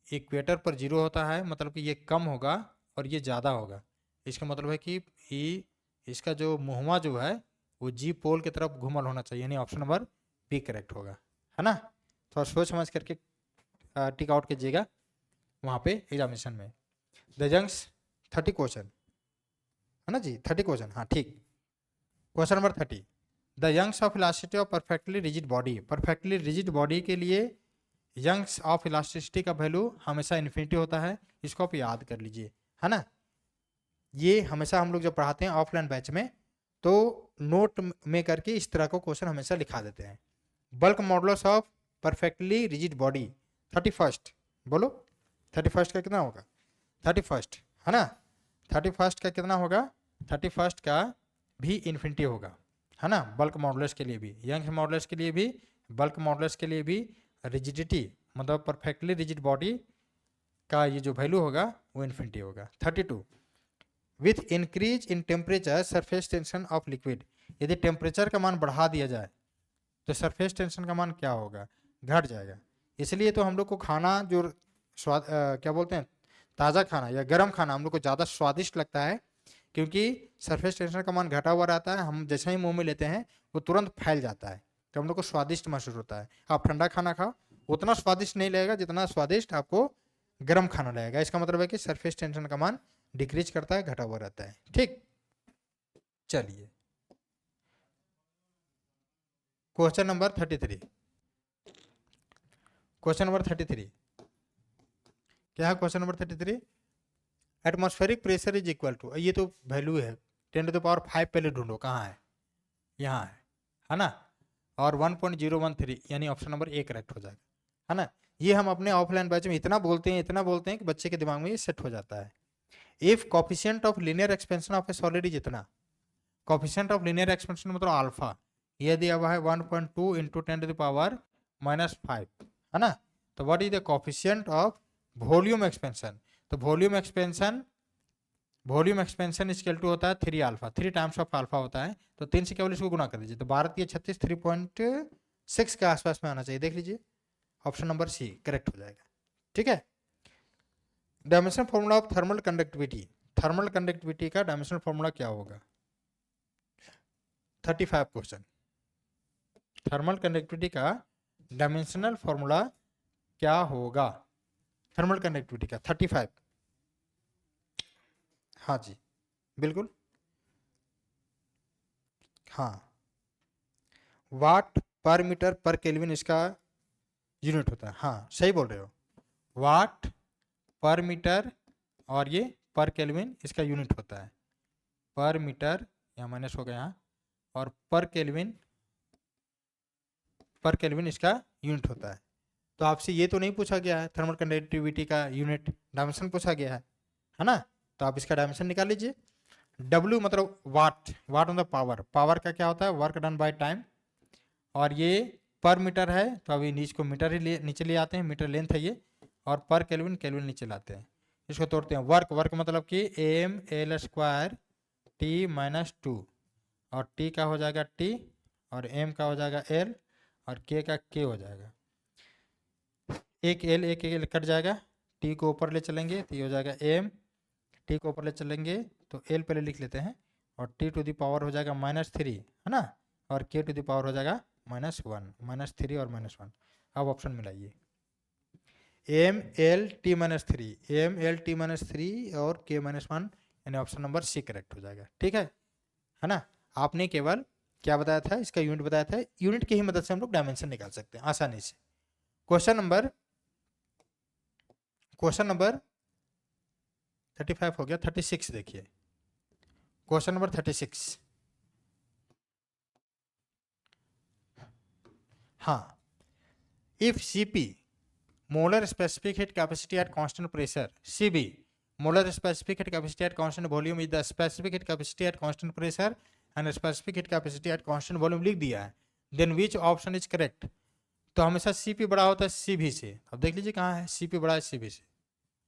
इक्वेटर पर जीरो होता है, मतलब कि ये कम होगा और ये ज़्यादा होगा। इसका मतलब है कि इसका जो मुहमा जो है वो जी पोल की तरफ घूमल होना चाहिए, यानी ऑप्शन नंबर बी करेक्ट होगा, है ना। थोड़ा सोच समझ करके टिक आउट कीजिएगा वहाँ पे एग्जामिनेशन में। द जंक्स 30 क्वेश्चन, है ना जी, 30 क्वेश्चन, हाँ ठीक। Question number 30, the Young's of elasticity of perfectly rigid body. Perfectly rigid body के लिए यंग्स ऑफ इलास्टिसिटी का वैल्यू हमेशा इन्फिनिटी होता है, इसको आप याद कर लीजिए, है ना। ये हमेशा हम लोग जब पढ़ाते हैं ऑफलाइन बैच में तो नोट में करके इस तरह को क्वेश्चन हमेशा लिखा देते हैं। Bulk modulus of perfectly rigid body 31st, बोलो 31st का कितना होगा? 31st है ना, 31st का कितना होगा? 31st का भी इन्फिनिटी होगा, है ना, बल्क मॉडुलस के लिए भी, यंग मॉडुलस के लिए भी, बल्क मॉडुलस के लिए भी रिजिडिटी मतलब परफेक्टली रिजिड बॉडी का ये जो वैल्यू होगा वो इन्फिनिटी होगा। 32 with increase in temperature surface tension of liquid, यदि टेम्परेचर का मान बढ़ा दिया जाए तो सरफेस टेंशन का मान क्या होगा? घट जाएगा। इसलिए तो हम लोग को खाना जो स्वाद क्या बोलते हैं, ताज़ा खाना या गर्म खाना हम लोग को ज़्यादा स्वादिष्ट लगता है, क्योंकि सरफेस टेंशन का मान घटा हुआ रहता है, हम जैसे ही मुंह में लेते हैं वो तुरंत फैल जाता है, तो हम लोग को स्वादिष्ट महसूस होता है। आप ठंडा खाना खाओ उतना स्वादिष्ट नहीं लगेगा जितना स्वादिष्ट आपको गर्म खाना लगेगा। इसका मतलब है कि सरफेस टेंशन का मान डिक्रीज करता है, घटा हुआ रहता है। ठीक, चलिए क्वेश्चन नंबर 33। क्वेश्चन नंबर 33 क्या है? Question number 33, atmospheric pressure is equal to, ये तो वैल्यू है 10⁵ पहले ढूंढो कहाँ है, यहाँ है ना, और 1.013 यानी ऑप्शन नंबर ए करेक्ट हो जाएगा, है ना। ये हम अपने ऑफलाइन बैच में इतना बोलते हैं कि बच्चे के दिमाग में ये सेट हो जाता है। If coefficient of linear expansion of A solid is इतना, कोफिशिएंट ऑफ लीनियर एक्सपेंशन मतलब अल्फा, ये दिया हुआ है 1.2 इंटू 10⁻⁻5, है ना। तो what is the coefficient of volume expansion? तो वॉल्यूम एक्सपेंशन इक्वल टू होता है 3 अल्फा, 3 टाइम्स ऑफ अल्फा होता है, तो 3 से केवल इसको गुना कर दीजिए, तो 12 36 3.6 के आसपास में आना चाहिए। देख लीजिए ऑप्शन नंबर सी करेक्ट हो जाएगा। ठीक है, dimension formula of thermal conductivity, thermal conductivity का डायमेंशन फॉर्मूला क्या होगा? 35 क्वेश्चन, थर्मल कंडक्टिविटी का डायमेंशनल फॉर्मूला क्या होगा? थर्मल कंडक्टिविटी का 35, हाँ जी बिल्कुल, हाँ, वाट पर मीटर पर केल्विन इसका यूनिट होता है। हाँ सही बोल रहे हो, वाट पर मीटर और ये पर केल्विन इसका यूनिट होता है, पर मीटर यहाँ माइनस हो गया यहाँ, और पर केल्विन इसका यूनिट होता है। तो आपसे ये तो नहीं पूछा गया है थर्मल कंडक्टिविटी का यूनिट, डायमेंशन पूछा गया है ना, तो आप इसका डायमेंशन निकाल लीजिए। W मतलब वाट, वाट मतलब पावर, पावर का क्या होता है? वर्क डन बाय टाइम, और ये पर मीटर है तो अभी नीचे को मीटर ही नीचे ले आते हैं, मीटर लेंथ है ये, और पर केल्विन केल्विन नीचे लाते हैं, इसको तोड़ते हैं। वर्क, वर्क मतलब कि ml² T-2, और T का हो जाएगा T, और M का हो जाएगा L, और K का K हो जाएगा, एक L कट जाएगा, T को ऊपर ले चलेंगे तो ये हो जाएगा M, T को ऊपर ले चलेंगे तो L पहले लिख लेते हैं, और T टू दी पावर हो जाएगा -3, है ना, और K टू दी पावर हो जाएगा -1, -3 और -1। अब ऑप्शन मिलाइए, MLT-3, MLT-3 और K-1, यानी ऑप्शन नंबर सी करेक्ट हो जाएगा। ठीक है ना। आपने केवल क्या बताया था? इसका यूनिट बताया था, यूनिट की ही मदद से हम लोग डायमेंशन निकाल सकते हैं आसानी से। क्वेश्चन नंबर 35 हो गया, 36 देखिए, क्वेश्चन नंबर 36, हाँ, if Cp molar specific heat capacity at constant pressure, Cb molar specific heat capacity at constant volume is the specific heat capacity at constant pressure and specific heat capacity at constant volume लिख दिया है, then which option is correct? तो हमेशा Cp बड़ा होता है Cv से, अब देख लीजिए कहाँ है, Cp बड़ा है Cv से,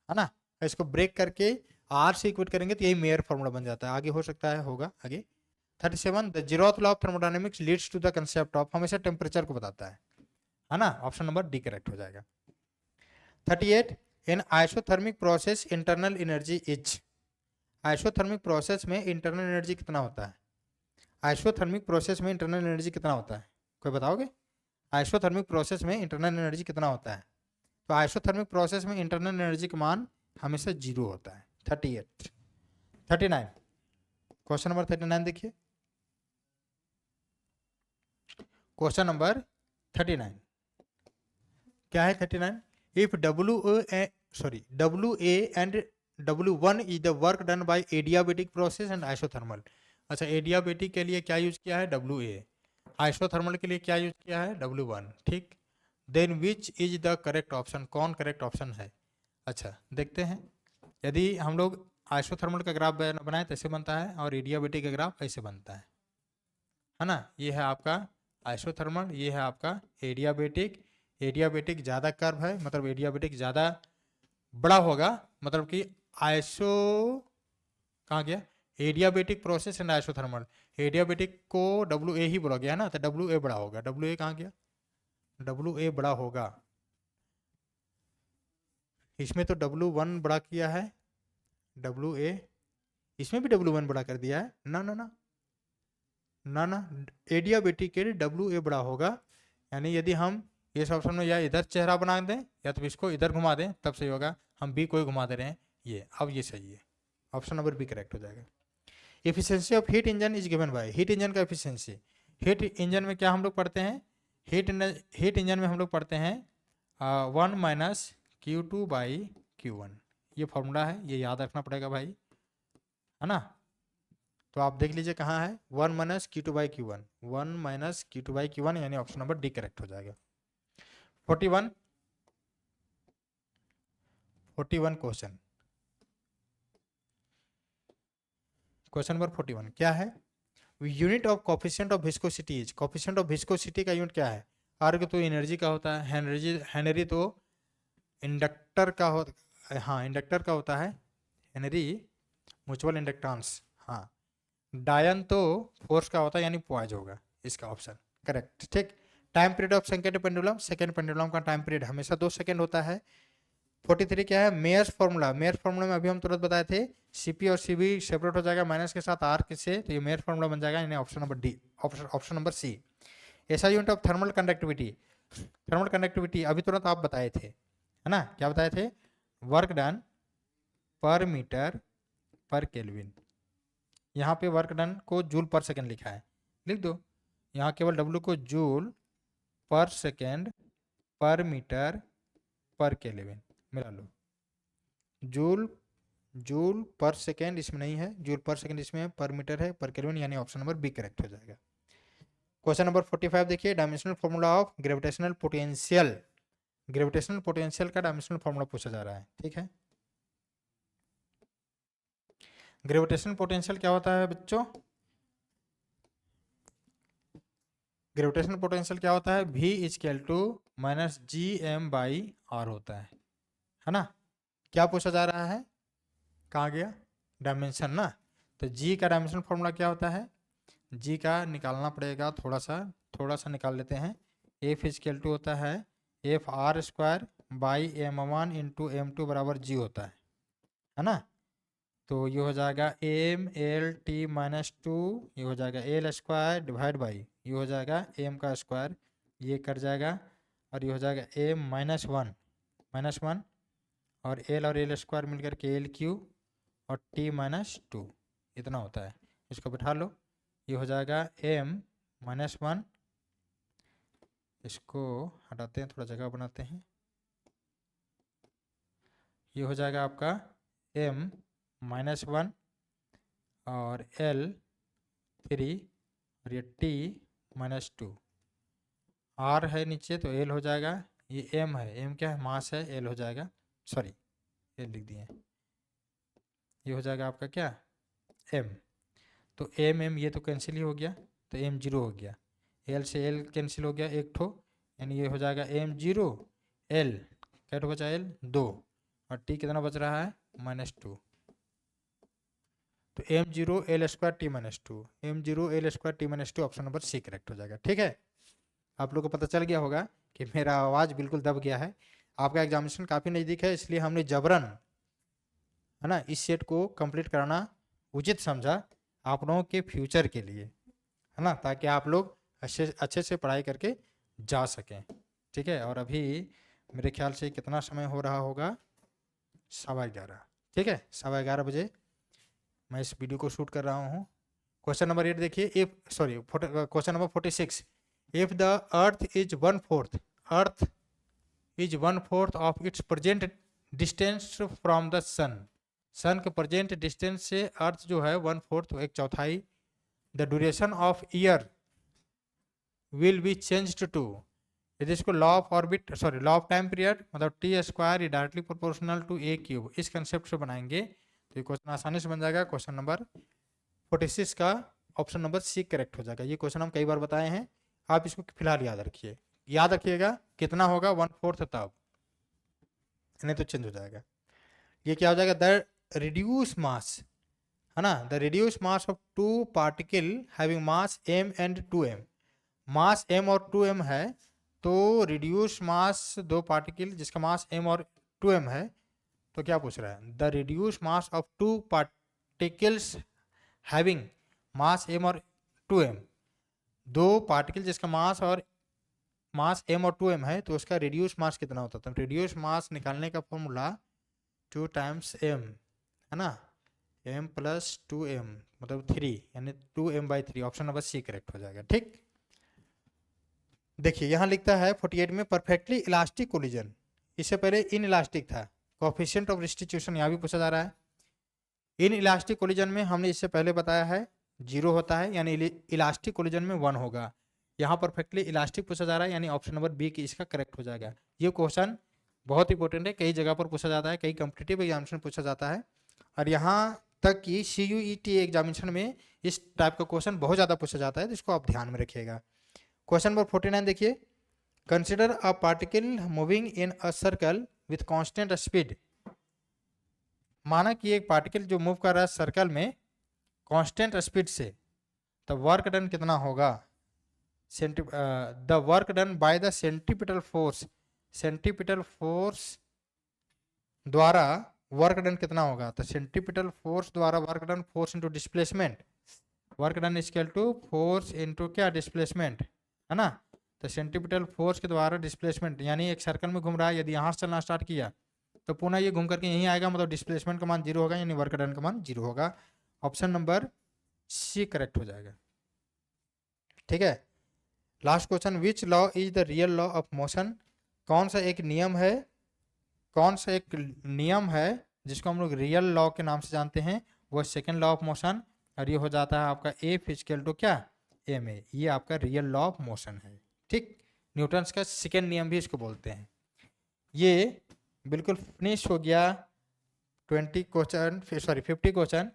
है ना। इसको ब्रेक करके R से इक्वेट करेंगे तो यही मेयर फॉर्मूला बन जाता है। आगे हो सकता है होगा आगे। 37 the zeroth law of thermodynamics leads to the concept of, हमेशा टेम्परेचर को बताता है ना, ऑप्शन नंबर डी करेक्ट हो जाएगा। 38 in isothermal process internal energy is, isothermal process में इंटरनल एनर्जी कितना होता है? आइसोथर्मिक प्रोसेस में इंटरनल एनर्जी कितना होता है, कोई बताओगे? आइसोथर्मिक प्रोसेस में इंटरनल एनर्जी कितना होता है? तो आइसोथर्मिक प्रोसेस में इंटरनल एनर्जी का मान हमेशा 0 होता है। 38 39 क्वेश्चन नंबर 39 देखिए, क्वेश्चन नंबर 39 क्या है? 39 if WA and W1 is the work done bye adiabatic process and isothermal. अच्छा, एडियाबेटिक के लिए क्या यूज किया है? WA, आइसोथर्मल के लिए क्या यूज किया है? W1। ठीक, then which is the correct option, कौन करेक्ट ऑप्शन है। अच्छा देखते हैं, यदि हम लोग आइसोथर्मल का ग्राफ बनाए तो ऐसे बनता है और एडियाबेटिक का ग्राफ ऐसे बनता है ना। ये है आपका आइसोथर्मल, ये है आपका एडियाबेटिक। एडियाबेटिक ज़्यादा कर्व है, मतलब एडियाबेटिक ज़्यादा बड़ा होगा, मतलब कि आइसो कहाँ गया, adiabatic process and isothermal. Adiabatic को डब्ल्यू ए ही बोला गया ना, तो डब्ल्यू ए बड़ा होगा। डब्ल्यू ए कहाँ गया, डब्ल्यू ए बड़ा होगा। इसमें तो W1 बड़ा किया है, डब्ल्यू ए, इसमें भी W1 बड़ा कर दिया है ना ना ना ना ना, एडियाबेटिक के लिए डब्ल्यू ए बड़ा होगा। यानी यदि हम इस ऑप्शन में या इधर चेहरा बना दें या तो इसको इधर घुमा दें तब सही होगा। हम बी को ही घुमा दे रहे हैं, ये अब ये सही है, ऑप्शन नंबर बी करेक्ट हो जाएगा। Efficiency of heat engine is given bye, heat engine का एफिशिएंसी, हीट इंजन में क्या हम लोग पढ़ते हैं, हीट इंजन में हम लोग पढ़ते हैं 1 माइनस Q2 बाई Q1, ये फॉर्मूला है, ये याद रखना पड़ेगा भाई, है ना। तो आप देख लीजिए कहाँ है, 1 minus Q2 by Q1, 1 minus Q2 by Q1, यानी ऑप्शन नंबर डी करेक्ट हो जाएगा। 41 क्वेश्चन, क्वेश्चन नंबर 41 क्या है, unit of coefficient of viscosity is, coefficient of viscosity का यूनिट क्या है। आर्ग तो एनर्जी का होता है, हेनरी तो इंडक्टर का होता, हाँ इंडक्टर का होता है, हेनरी म्यूचुअल इंडक्टेंस, हाँ। डायन तो फोर्स का होता है, यानी पॉइज होगा इसका ऑप्शन करेक्ट, ठीक। Time period of second pendulum, second pendulum का टाइम पीरियड हमेशा 2 सेकंड होता है। 43 क्या है, मेयर्स फार्मूला, मेयर्स फार्मूला में अभी हम तुरंत बताए थे, सीपी और सीबी सेपरेट हो जाएगा माइनस के साथ आर से, तो ये मेयर्स फार्मूला बन जाएगा, यानी option number D, option number C. ऐसा unit of thermal conductivity, thermal conductivity अभी तुरंत आप बताए थे, है ना, क्या बताए थे, वर्क डन पर मीटर पर केल्विन। यहाँ पे वर्क डन को जूल पर सेकेंड लिखा है, लिख दो, यहाँ केवल डब्ल्यू को जूल पर सेकेंड पर मीटर पर केल्विन मिला लो। जूल जूल पर सेकेंड इसमें नहीं है, जूल पर सेकेंड इसमें है, पर मीटर है, पर केल्विन, यानी ऑप्शन नंबर बी करेक्ट हो जाएगा। क्वेश्चन नंबर 45 देखिए, dimensional formula of gravitational potential, gravitational potential का डायमेंशनल फॉर्मूला पूछा जा रहा है, ठीक है। ग्रेविटेशनल पोटेंशियल क्या होता है बच्चों, ग्रेविटेशनल पोटेंशियल क्या होता है, V equal to minus G M by r होता है ना। क्या पूछा जा रहा है, कहाँ गया, डायमेंशन ना, तो G का डायमेंशन फॉर्मूला क्या होता है, G का निकालना पड़ेगा, थोड़ा सा निकाल लेते हैं। F इजकल टू होता है F R square by M1 into M2 बराबर G होता है ना। तो ये हो जाएगा एम एल टी माइनस 2, ये हो जाएगा एल स्क्वायर डिवाइड बाई, ये हो जाएगा एम का स्क्वायर, ये कट जाएगा, और ये हो जाएगा एम माइनस वन, और एल स्क्वायर मिलकर के एल क्यू और टी माइनस 2, इतना होता है। इसको बिठा लो, ये हो जाएगा एम माइनस 1, इसको हटाते हैं, थोड़ा जगह बनाते हैं, ये हो जाएगा आपका एम माइनस 1 और एल 3 और ये टी माइनस 2, आर है नीचे तो एल हो जाएगा, ये एम है, एम क्या है, मास है, एल हो जाएगा, सॉरी एल लिख दिए, ये हो जाएगा आपका क्या एम, तो एम ये तो कैंसिल ही हो गया, तो एम जीरो हो गया, एल से एल कैंसिल हो गया एक ठो, यानी ये हो जाएगा एम जीरो, एल क्या ठो बचा, एल 2, और टी कितना बच रहा है माइनस 2, तो M zero L square T minus 2, M zero L square T minus 2, option number C correct हो जाएगा, ठीक है। आप लोग को पता चल गया होगा कि मेरा आवाज़ बिल्कुल दब गया है, आपका एग्जामिनेशन काफ़ी नज़दीक है, इसलिए हमने जबरन, है ना, इस सेट को कंप्लीट कराना उचित समझा आप लोगों के फ्यूचर के लिए, है ना, ताकि आप लोग अच्छे से पढ़ाई करके जा सकें, ठीक है। और अभी मेरे ख्याल से कितना समय हो रहा होगा, 11:15, ठीक है, 11:15 बजे मैं इस वीडियो को शूट कर रहा हूँ। क्वेश्चन नंबर 8 देखिए, question number 46, if the earth is 1/4 of its present distance from the sun के प्रेजेंट डिस्टेंस से अर्थ जो है 1/4 एक चौथाई, the duration of year will be changed to, यदि इसको law of orbit sorry law of time period मतलब T square directly proportional to a cube इस कंसेप्ट से बनाएंगे तो ये क्वेश्चन आसानी से बन जाएगा। क्वेश्चन नंबर 46 का ऑप्शन नंबर सी करेक्ट हो जाएगा। ये क्वेश्चन हम कई बार बताए हैं, आप इसको फिलहाल याद रखिए। याद रखिएगा कितना होगा 1/4 तब, नहीं तो चेंज हो जाएगा। ये क्या हो जाएगा, द रिड्यूस मास है ना, the reduce mass of two particle having mass m and 2m। Mass m और 2m है तो रिड्यूस मास दो पार्टिकल जिसका मास m और 2m है, तो क्या पूछ रहा है, the reduce mass of two particles having mass m और 2m। दो पार्टिकल जिसका मास m और 2m है तो उसका रिड्यूस मास कितना होता है। तो रिड्यूस मास निकालने का फॉर्मूला 2 टाइम्स m है ना, m प्लस 2m मतलब 3 यानी 2m/3। Option number C correct हो जाएगा। ठीक, देखिए यहाँ लिखता है 48 में परफेक्टली इलास्टिक कोलिजन, इससे पहले इन इलास्टिक था। कोएफिशिएंट ऑफ रिस्टिट्यूशन यहाँ भी पूछा जा रहा है। इन इलास्टिक कोलिजन में हमने इससे पहले बताया है 0 होता है, यानी इलास्टिक कोलिजन में 1 होगा। यहाँ परफेक्टली इलास्टिक पूछा जा रहा है, यानी ऑप्शन नंबर बी की इसका करेक्ट हो जाएगा। ये क्वेश्चन बहुत इंपॉर्टेंट है, कई जगह पर पूछा जाता है, कई कॉम्पिटिटिव एग्जामिनेशन पूछा जाता है, और यहाँ तक कि CUET एग्जामिनेशन में इस टाइप का क्वेश्चन बहुत ज़्यादा पूछा जाता है, तो इसको आप ध्यान में रखिएगा। क्वेश्चन नंबर 49 देखिए, consider a particle moving in a circle with constant speed. माना कि एक पार्टिकल जो मूव कर रहा है सर्कल में कांस्टेंट स्पीड से, तो वर्क डन कितना होगा, the work done by the centripetal force द्वारा वर्क डन कितना होगा। तो सेंट्रीपिटल फोर्स द्वारा work done, force into displacement, work done equal to force into क्या, डिस्प्लेसमेंट है ना। तो सेंट्रीपिटल फोर्स के द्वारा डिस्प्लेसमेंट, यानी एक सर्कल में घूम रहा है, यदि यहाँ से चलना स्टार्ट किया तो पुनः ये घूम करके यहीं आएगा, मतलब डिस्प्लेसमेंट का मान 0 होगा, यानी वर्क डन का मान 0 होगा। ऑप्शन नंबर सी करेक्ट हो जाएगा। ठीक है, last question, which law is the real law of motion. कौन सा एक नियम है जिसको हम लोग रियल लॉ के नाम से जानते हैं, वो सेकेंड लॉ ऑफ मोशन, और ये हो जाता है आपका F इक्वल टू क्या, ma। ये आपका रियल लॉ ऑफ मोशन है। ठीक, न्यूटन्स का सेकेंड नियम भी इसको बोलते हैं। ये बिल्कुल फिनिश हो गया 50 क्वेश्चन।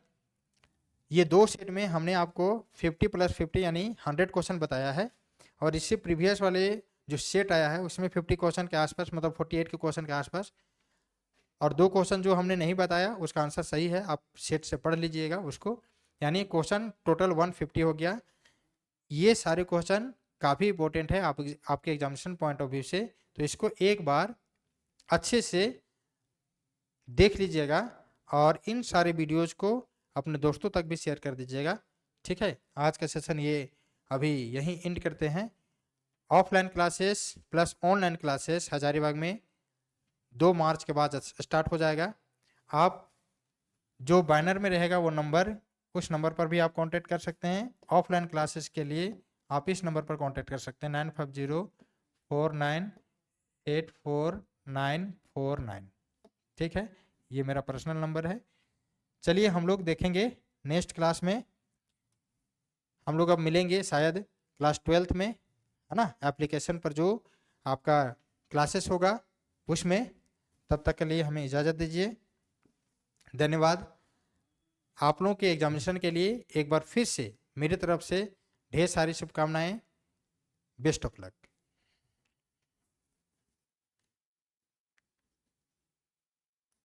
ये दो सेट में हमने आपको 50 + 50 यानी 100 क्वेश्चन बताया है, और इससे प्रीवियस वाले जो सेट आया है उसमें 50 क्वेश्चन के आसपास, मतलब 48 के क्वेश्चन के आसपास, और दो क्वेश्चन जो हमने नहीं बताया उसका आंसर सही है, आप सेट से पढ़ लीजिएगा उसको, यानी क्वेश्चन टोटल 150 हो गया। ये सारे क्वेश्चन काफ़ी इंपॉर्टेंट है आपके एग्जामिनेशन पॉइंट ऑफ व्यू से, तो इसको एक बार अच्छे से देख लीजिएगा और इन सारे वीडियोज़ को अपने दोस्तों तक भी शेयर कर दीजिएगा। ठीक है, आज का सेशन ये अभी यहीं एंड करते हैं। Offline classes plus online classes Hazaribagh में 2 मार्च के बाद स्टार्ट हो जाएगा। आप जो बैनर में रहेगा वो नंबर, उस नंबर पर भी आप कांटेक्ट कर सकते हैं। ऑफलाइन क्लासेस के लिए आप इस नंबर पर कांटेक्ट कर सकते हैं 9504984949। ठीक है, ये मेरा पर्सनल नंबर है। चलिए हम लोग देखेंगे नेक्स्ट क्लास में, हम लोग अब मिलेंगे शायद क्लास 12th में, है ना, एप्लीकेशन पर जो आपका क्लासेस होगा उसमें। तब तक के लिए हमें इजाज़त दीजिए, धन्यवाद। आप लोगों के एग्जामिनेशन के लिए एक बार फिर से मेरी तरफ से ढेर सारी शुभकामनाएं। Best of luck.